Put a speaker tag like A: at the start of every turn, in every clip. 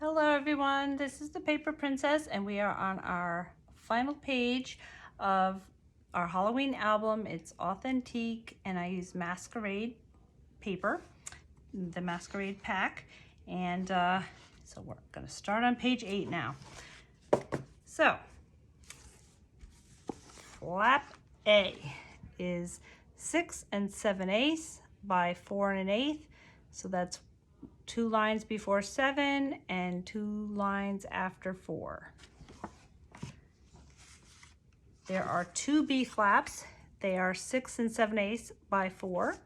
A: Hello everyone, this is the Paper Princess and we are on our final page of our Halloween album. It's Authentique and I use Masquerade paper, the Masquerade pack. And so we're going to start on page 8 now. So, flap A is 6 7/8 by 4 1/8. So that's 2 lines before 7 and 2 lines after 4. There are 2 B flaps. They are 6 7/8 by 4.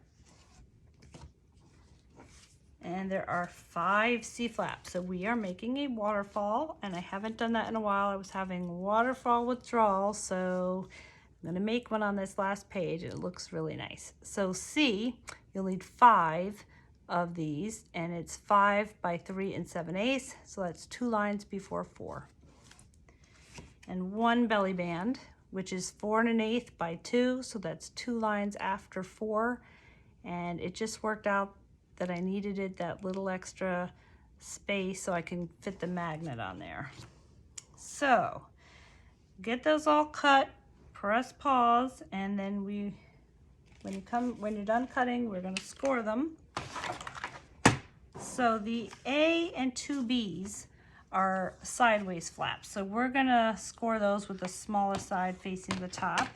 A: And there are 5 C flaps. So we are making a waterfall, and I haven't done that in a while. I was having waterfall withdrawal, so I'm gonna make one on this last page. It looks really nice. So C, you'll need 5 of these, and it's 5 by 3 7/8, so that's 2 lines before 4. And 1 belly band, which is 4 1/8 by 2, so that's 2 lines after 4. And it just worked out that I needed that little extra space so I can fit the magnet on there. So get those all cut, press pause, and then when you're done cutting, we're going to score them. So the A and 2 B's are sideways flaps. So we're going to score those with the smallest side facing the top.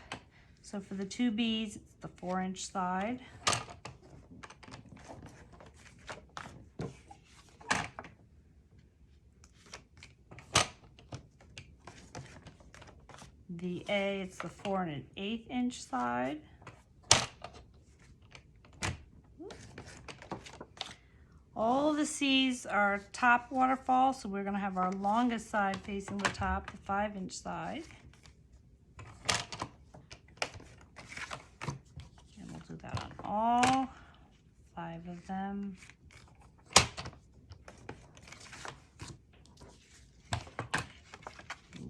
A: So for the 2 B's, it's the 4-inch side. The A, it's the 4 1/8 inch side. All the C's are top waterfall, so we're going to have our longest side facing the top, the 5-inch side. And we'll do that on all 5 of them.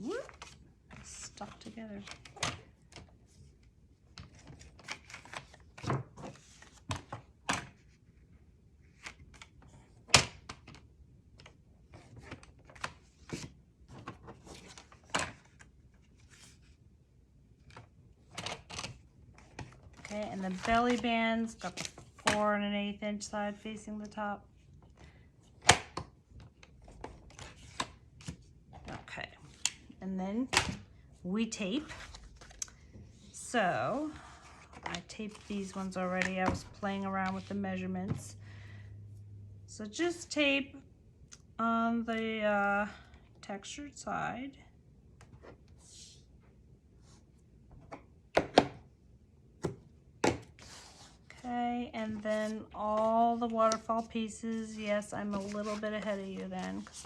A: Whoop, stuck together. Okay, and the belly band's got the 4 1/8 inch side facing the top. Okay, and then we tape. So I taped these ones already. I was playing around with the measurements. So just tape on the textured side. Okay, and then all the waterfall pieces. Yes, I'm a little bit ahead of you then because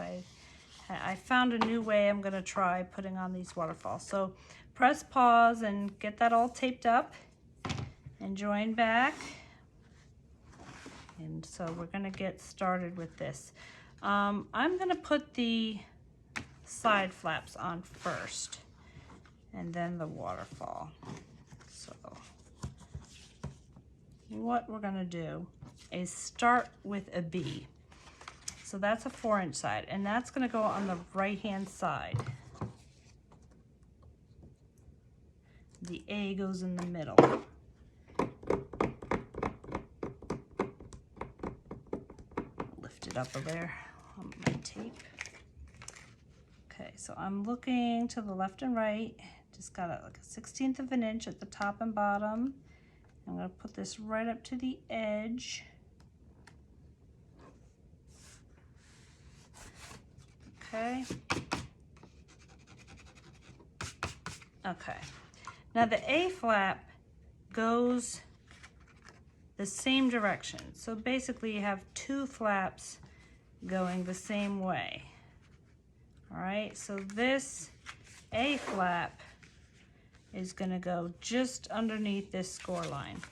A: I found a new way I'm going to try putting on these waterfalls. So press pause and get that all taped up and join back. And so we're going to get started with this. I'm going to put the side flaps on first and then the waterfall. So what we're going to do is start with a B. So that's a 4-inch side, and that's going to go on the right-hand side. The A goes in the middle. Lift it up a layer on my tape. Okay, so I'm looking to the left and right. Just got like a 1/16 of an inch at the top and bottom. I'm going to put this right up to the edge. Okay. Okay. Now the A flap goes the same direction. So basically you have 2 flaps going the same way. All right, so this A flap is going to go just underneath this score line.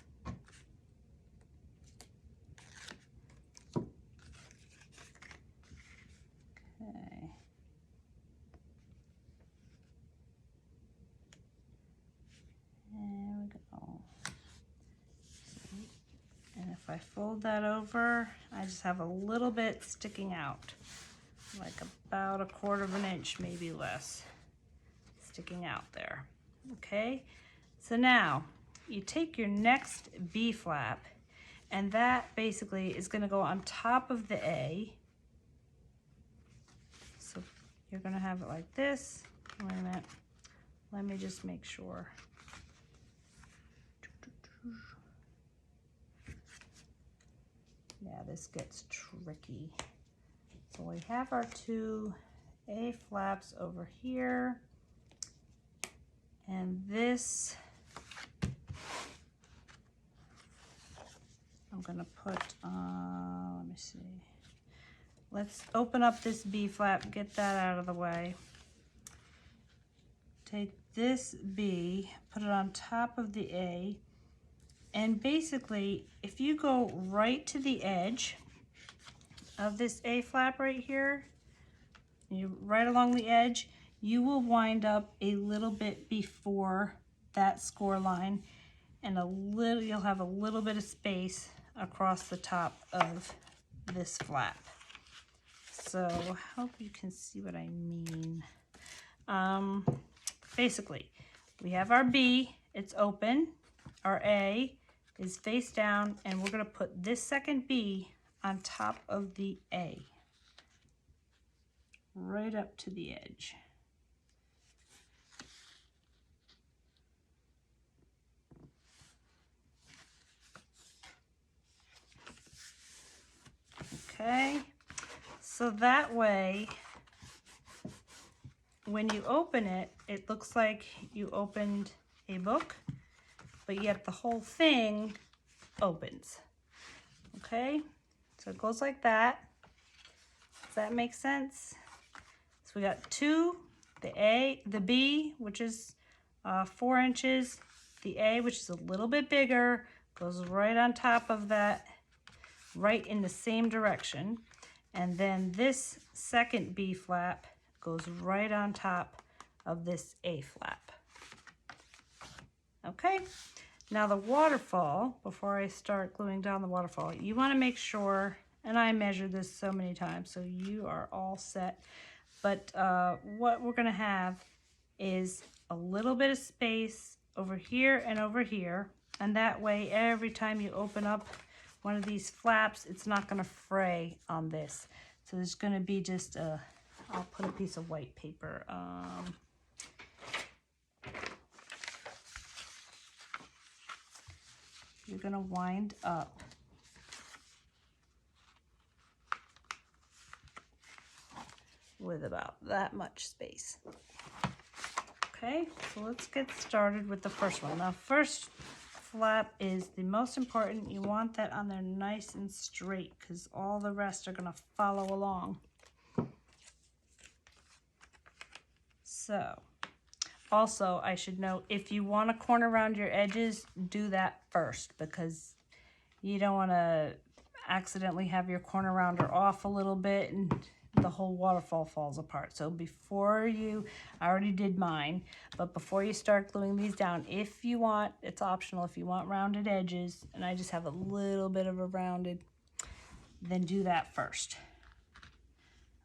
A: Okay. There we go. And if I fold that over, I just have a little bit sticking out. like about 1/4 inch, maybe less, sticking out there. Okay, so now you take your next B flap, and that basically is going to go on top of the A. So you're going to have it like this. Wait a minute, let me just make sure. Yeah, this gets tricky. So we have our 2 A flaps over here, and this I'm gonna put, let me see. Let's open up this B flap, get that out of the way. Take this B, put it on top of the A, and basically, if you go right to the edge of this A flap right here, you right along the edge, you will wind up a little bit before that score line, and you'll have a little bit of space across the top of this flap. So I hope you can see what I mean. Basically, we have our B, it's open, our A is face down, and we're going to put this second B on top of the A, right up to the edge. Okay, so that way, when you open it, it looks like you opened a book, but yet the whole thing opens. Okay, so it goes like that. Does that make sense? So we got 2, the B, which is 4 inches, the A, which is a little bit bigger, goes right on top of that, right in the same direction. And then this second B flap goes right on top of this A flap. Okay, now the waterfall, before I start gluing down the waterfall, you want to make sure, and I measured this so many times, so you are all set. But what we're going to have is a little bit of space over here and over here, and that way every time you open up one of these flaps, it's not going to fray on this. So there's going to be just a, I'll put a piece of white paper. You're going to wind up with about that much space. Okay, so let's get started with the first one. Now, first flap is the most important. You want that on there nice and straight because all the rest are going to follow along. So, also, I should note, if you want to corner around your edges, do that first because you don't want to accidentally have your corner rounder off a little bit and the whole waterfall falls apart. So before you, I already did mine, but before you start gluing these down, if you want, it's optional, if you want rounded edges, and I just have a little bit of a rounded, then do that first.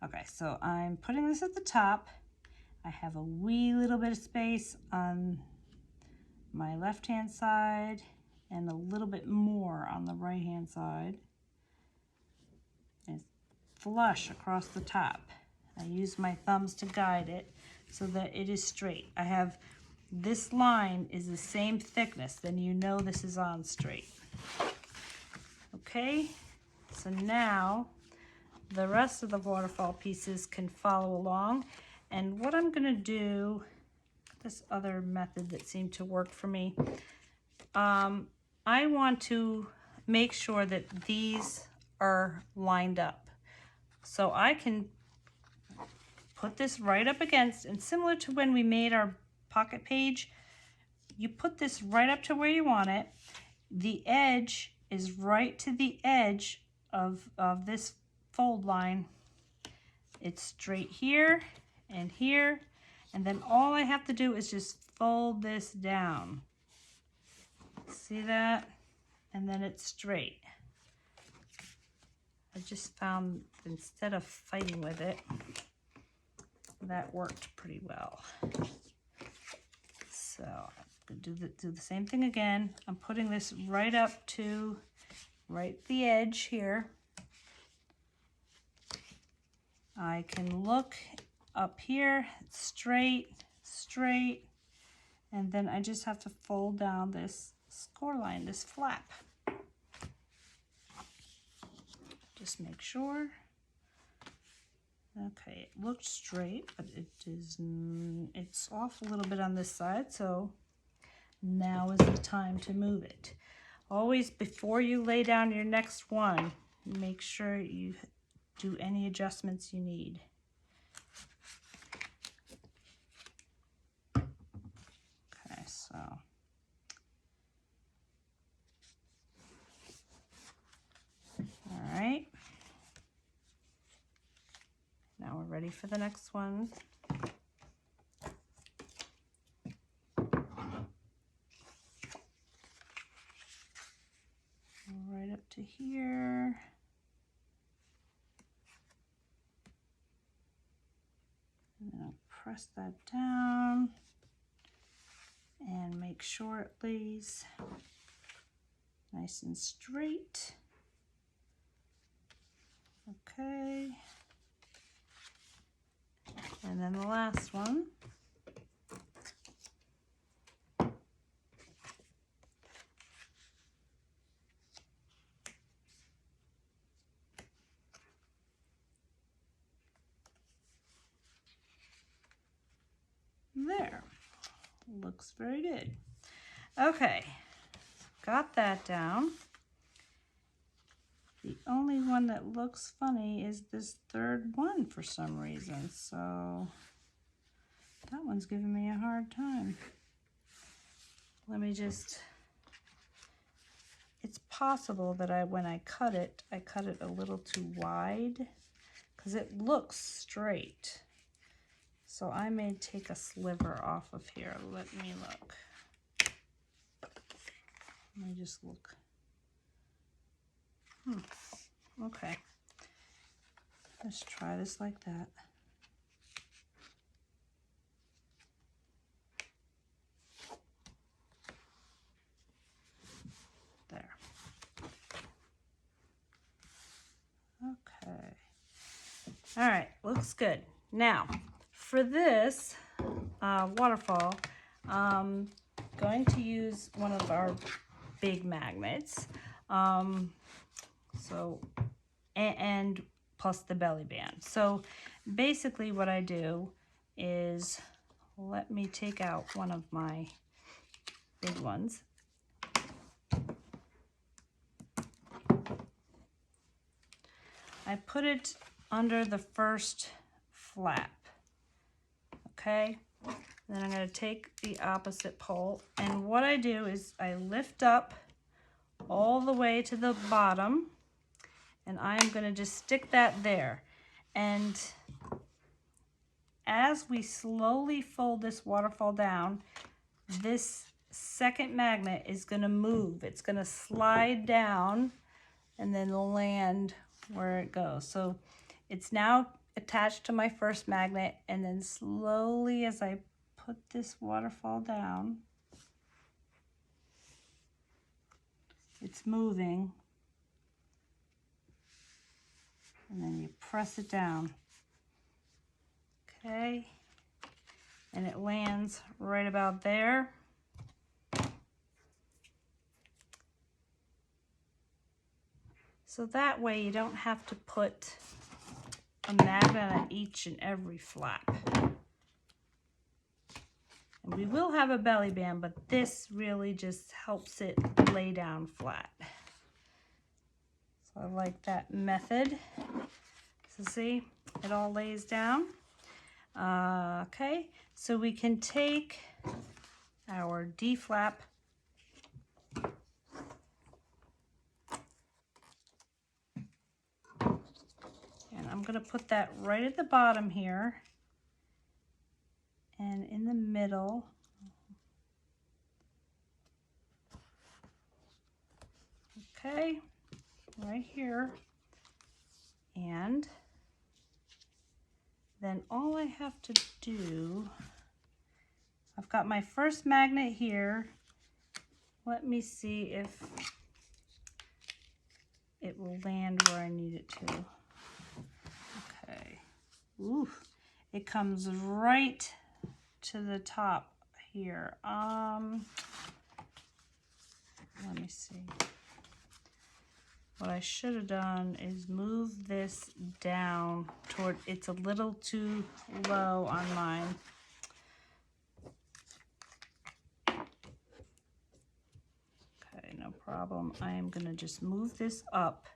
A: Okay, so I'm putting this at the top. I have a wee little bit of space on my left-hand side and a little bit more on the right-hand side. It's flush across the top. I use my thumbs to guide it so that it is straight. I have this line is the same thickness, then you know this is on straight. Okay, so now the rest of the waterfall pieces can follow along. And what I'm gonna do, this other method that seemed to work for me, I want to make sure that these are lined up. So I can put this right up against, and similar to when we made our pocket page, you put this right up to where you want it. The edge is right to the edge of this fold line. It's straight here and here, and then all I have to do is just fold this down. See that? And then it's straight. I just found instead of fighting with it, that worked pretty well. So I'm going to do the same thing again. I'm putting this right up to the edge here. I can look up here, straight, and then I just have to fold down this score line, this flap. Just make sure. Okay, it looks straight, but it's off a little bit on this side, so now is the time to move it. Always, before you lay down your next one, make sure you do any adjustments you need. Okay, so all right. Now we're ready for the next one. Right up to here. And then I'll press that down and make sure it lays nice and straight. Okay. And then the last one. There. Looks very good. Okay. Got that down. The only one that looks funny is this third one for some reason, so that one's giving me a hard time. Let me just, it's possible that when I cut it a little too wide because it looks straight. So I may take a sliver off of here. Let me look. Let me just look. Okay. Let's try this like that. There. Okay. All right, looks good. Now, for this waterfall, going to use one of our big magnets. And plus the belly band. So basically what I do is, let me take out one of my big ones. I put it under the first flap, okay? Then I'm going to take the opposite pole, and what I do is I lift up all the way to the bottom, and I'm going to just stick that there. And as we slowly fold this waterfall down, this second magnet is going to move. It's going to slide down and then land where it goes. So it's now attached to my first magnet, and then slowly as I put this waterfall down, it's moving, and then you press it down. Okay, and it lands right about there. So that way you don't have to put a magnet on each and every flap. And we will have a belly band, but this really just helps it lay down flat. So I like that method. So see, it all lays down. Okay, so we can take our D flap and I'm going to put that right at the bottom here and in the middle. Okay, right here. And then all I have to do, I've got my first magnet here. Let me see if it will land where I need it to. Okay. Ooh, it comes right to the top here. Let me see. What I should have done is move this down toward, it's a little too low on mine. Okay, no problem. I am gonna just move this up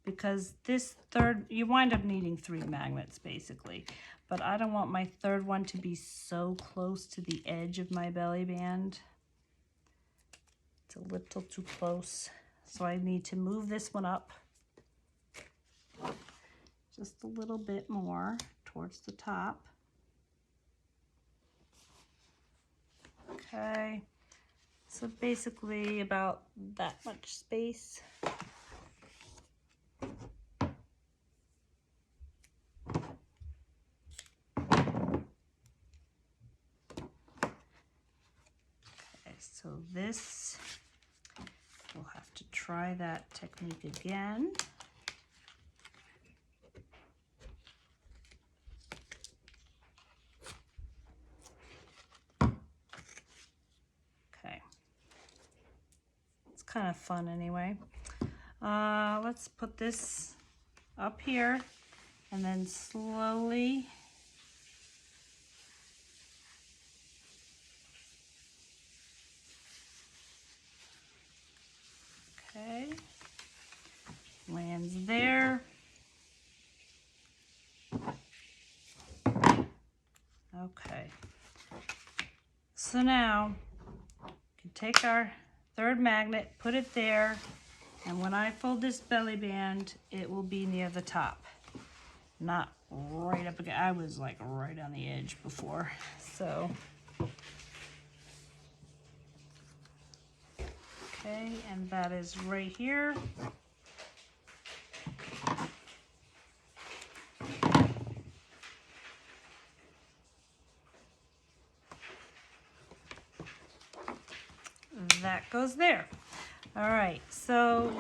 A: because this third, you wind up needing 3 magnets basically, but I don't want my third one to be so close to the edge of my belly band. It's a little too close. So I need to move this one up just a little bit more towards the top. Okay, so basically about that much space. Okay, so this, we'll have to try that technique again. Kind of fun anyway. Let's put this up here and then slowly okay, lands there. Okay, so now we can take our third magnet, put it there, and when I fold this belly band, it will be near the top, not right up against. I was like right on the edge before, so okay, and that is right here. That goes there. All right, so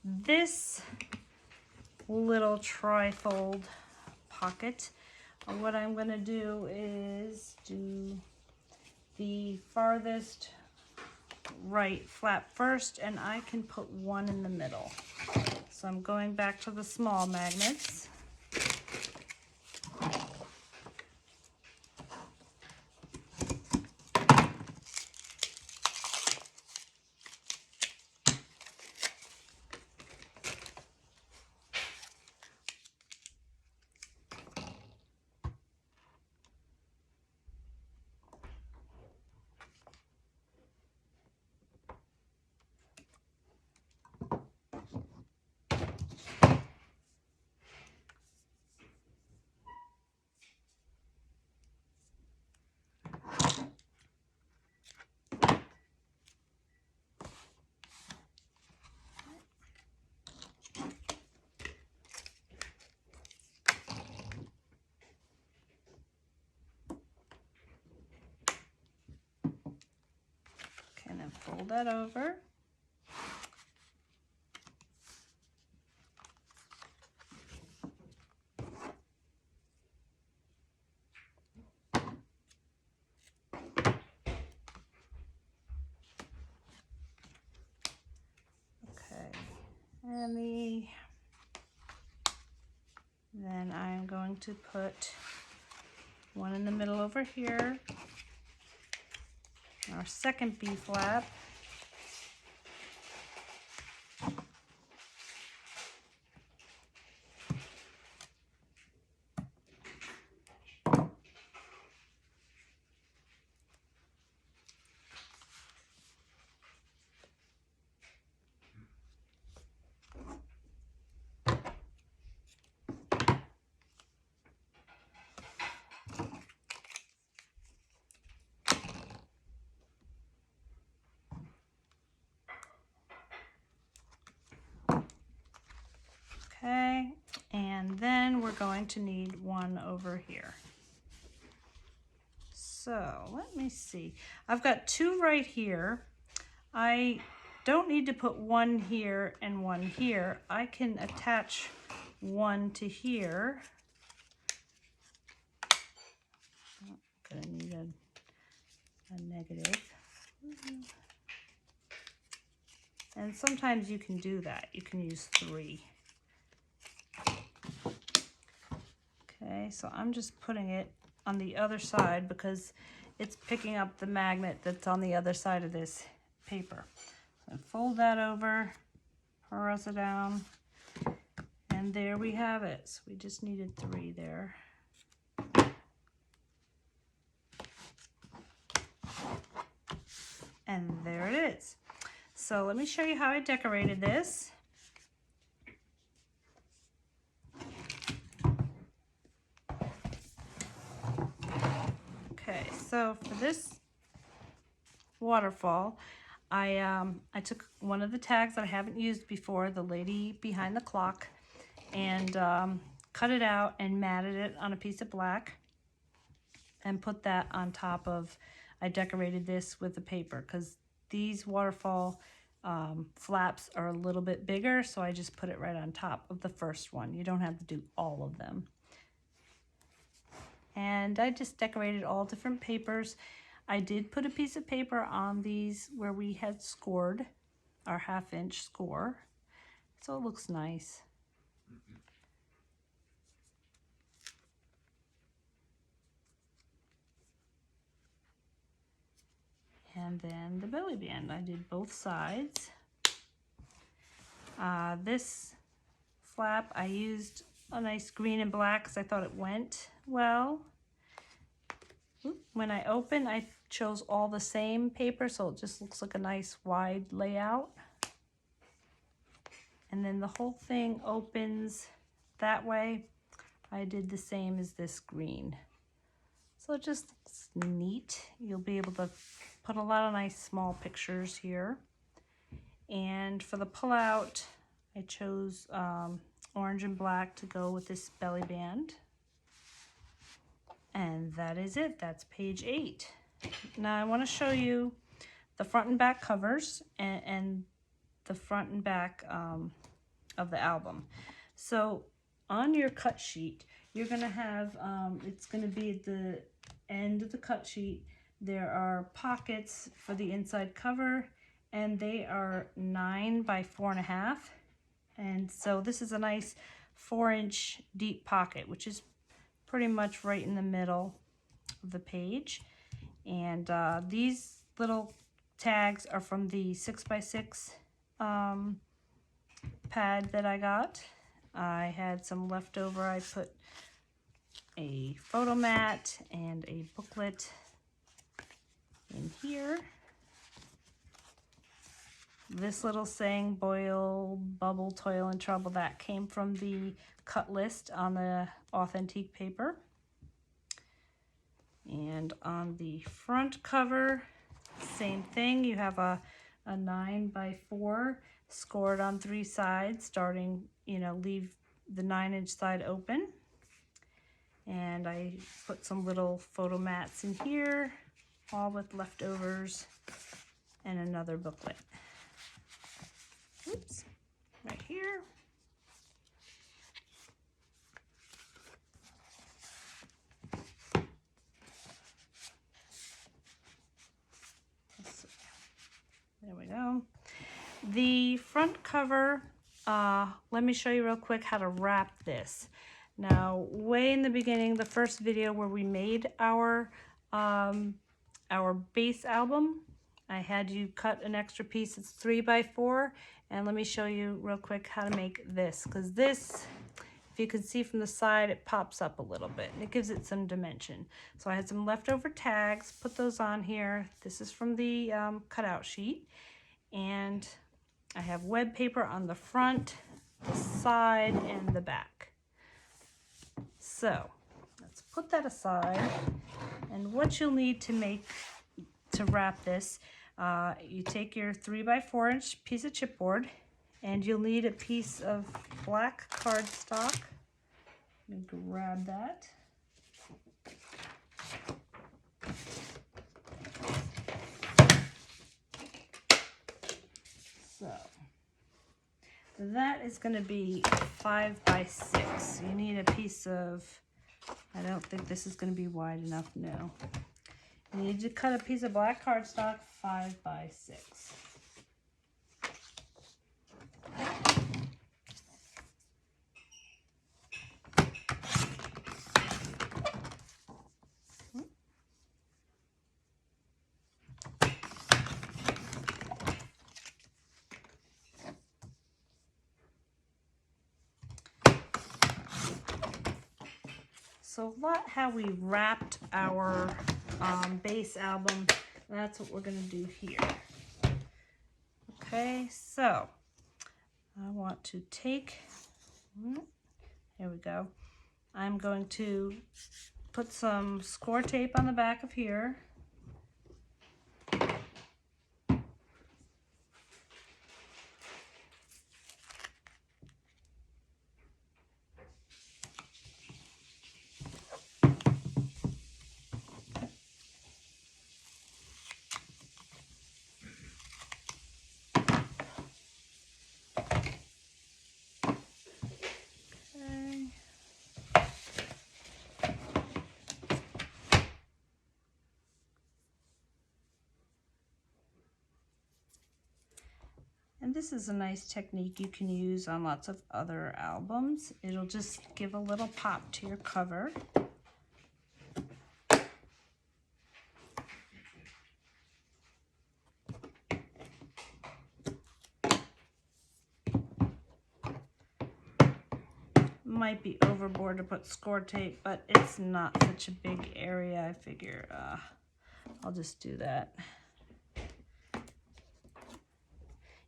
A: this little trifold pocket, what I'm going to do is do the farthest right flap first, and I can put one in the middle. So I'm going back to the small magnets. And then fold that over. Okay, and then I'm going to put one in the middle over here. Our second B flap. we're going to need one over here. So let me see. I've got two right here. I don't need to put one here and one here. I can attach one to here. Oh, gonna need a negative. And sometimes you can do that. You can use 3. Okay, so I'm just putting it on the other side because it's picking up the magnet that's on the other side of this paper. So fold that over, press it down, and there we have it. So we just needed 3 there. And there it is. So let me show you how I decorated this. Okay, so for this waterfall, I took one of the tags that I haven't used before, the lady behind the clock, and cut it out and matted it on a piece of black and put that on top of, I decorated this with the paper because these waterfall flaps are a little bit bigger, so I just put it right on top of the first one. You don't have to do all of them. And I just decorated all different papers. I did put a piece of paper on these where we had scored our 1/2 inch score, so it looks nice. And then the belly band, I did both sides. This flap, I used a nice green and black because I thought it went well. When I open, I chose all the same paper, so it just looks like a nice wide layout. And then the whole thing opens that way. I did the same as this green. So it just looks neat. You'll be able to put a lot of nice small pictures here. And for the pullout, I chose orange and black to go with this belly band. And that is it. That's page 8. Now I want to show you the front and back covers and the front and back of the album. So on your cut sheet, you're going to have, it's going to be at the end of the cut sheet, there are pockets for the inside cover, and they are 9 by 4.5. And so this is a nice 4-inch deep pocket, which is pretty much right in the middle of the page. And these little tags are from the 6x6 pad that I got. I had some leftover. I put a photo mat and a booklet in here. This little saying, boil, bubble, toil, and trouble, that came from the cut list on the authentic paper. And on the front cover, same thing. You have a 9 by 4 scored on 3 sides, starting, leave the 9-inch side open. And I put some little photo mats in here, all with leftovers, and another booklet. Oops, right here. There we go. The front cover, let me show you real quick how to wrap this. Now, way in the beginning, the first video where we made our base album, I had you cut an extra piece. It's 3 by 4, and let me show you real quick how to make this, because this, if you can see from the side, it pops up a little bit and it gives it some dimension. So I had some leftover tags, put those on here. This is from the cutout sheet, and I have web paper on the front, the side, and the back. So let's put that aside, and what you'll need to wrap this, you take your 3 by 4-inch piece of chipboard, and you'll need a piece of black cardstock. I'm gonna grab that. So that is going to be 5 by 6. You need a piece of, I don't think this is going to be wide enough, no. You need to cut a piece of black cardstock 5 by 6. So a lot how we wrapped our base album, that's what we're going to do here. Okay, so I want to take, here we go. I'm going to put some score tape on the back of here. And this is a nice technique you can use on lots of other albums. It'll just give a little pop to your cover. Might be overboard to put score tape, but it's not such a big area. I figure I'll just do that.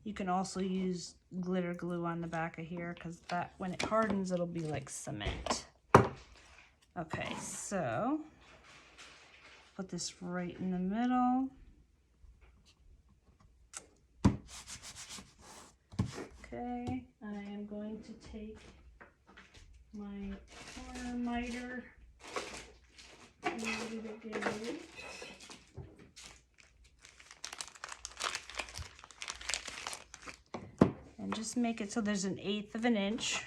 A: You can also use glitter glue on the back of here because that, when it hardens, it'll be like cement. Okay, so put this right in the middle. Okay, I am going to take my corner miter and give it a glue. And just make it so there's 1/8 of an inch.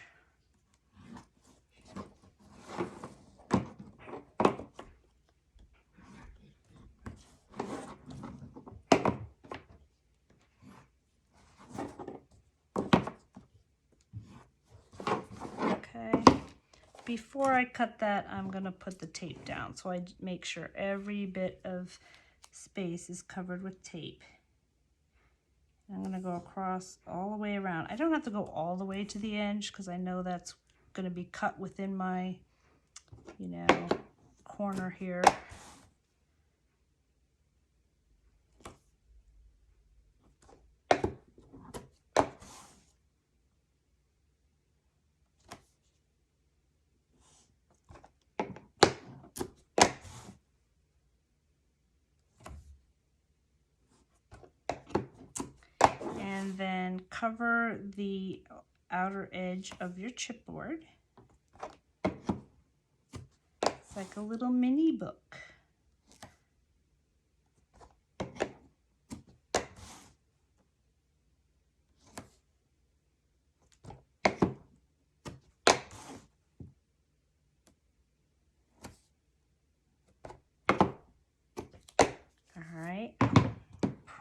A: Okay. Before I cut that, I'm going to put the tape down so I make sure every bit of space is covered with tape. I'm going to go across all the way around. I don't have to go all the way to the edge because I know that's going to be cut within my, you know, corner here. And then cover the outer edge of your chipboard. It's like a little mini book. All right,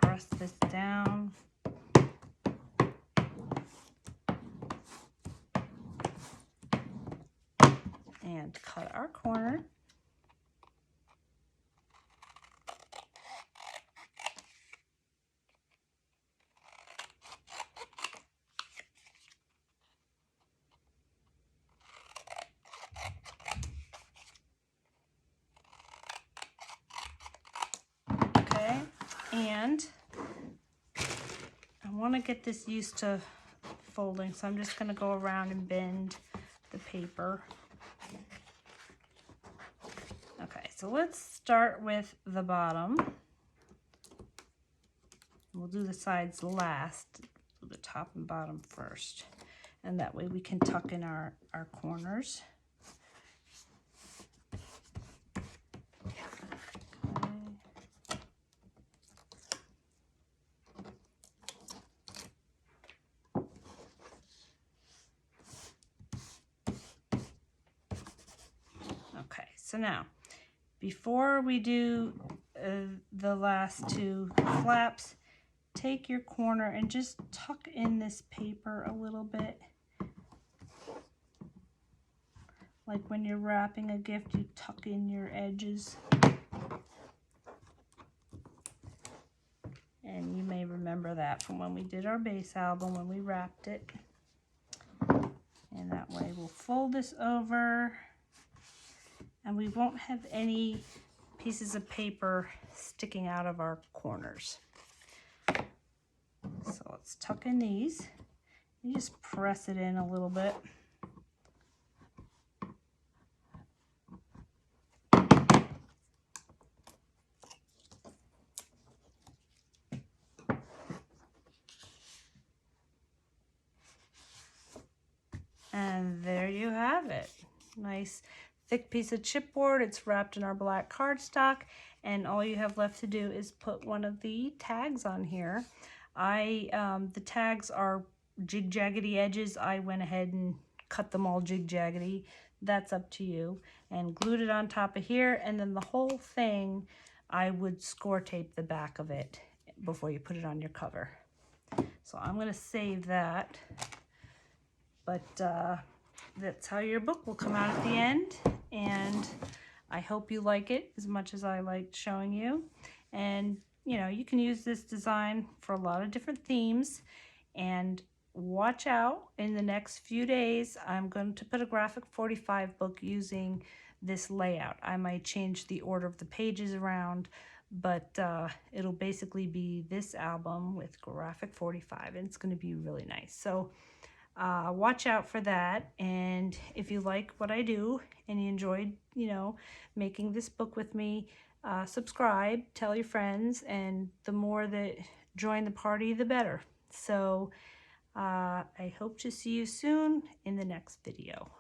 A: press this down. And cut our corner. Okay, and I want to get this used to folding, so I'm just going to go around and bend the paper. Okay, so let's start with the bottom. We'll do the sides last, do the top and bottom first. And that way we can tuck in our corners. so now, before we do the last two flaps, take your corner and just tuck in this paper a little bit. Like when you're wrapping a gift, you tuck in your edges. And you may remember that from when we did our base album, when we wrapped it. And that way we'll fold this over and we won't have any pieces of paper sticking out of our corners. So let's tuck in these. You just press it in a little bit. And there you have it. Nice thick piece of chipboard. It's wrapped in our black cardstock, and all you have left to do is put one of the tags on here. The tags are jig-jaggedy edges. I went ahead and cut them all jig-jaggedy. That's up to you. And glued it on top of here, and then the whole thing, I would score tape the back of it before you put it on your cover. So I'm going to save that. But that's how your book will come out at the end, and I hope you like it as much as I liked showing you. And you know, you can use this design for a lot of different themes, and watch out, in the next few days I'm going to put a graphic 45 book using this layout. I might change the order of the pages around, but it'll basically be this album with graphic 45, and it's going to be really nice. So watch out for that. And if you like what I do and you enjoyed, you know, making this book with me, subscribe, tell your friends, and the more that join the party, the better. So I hope to see you soon in the next video.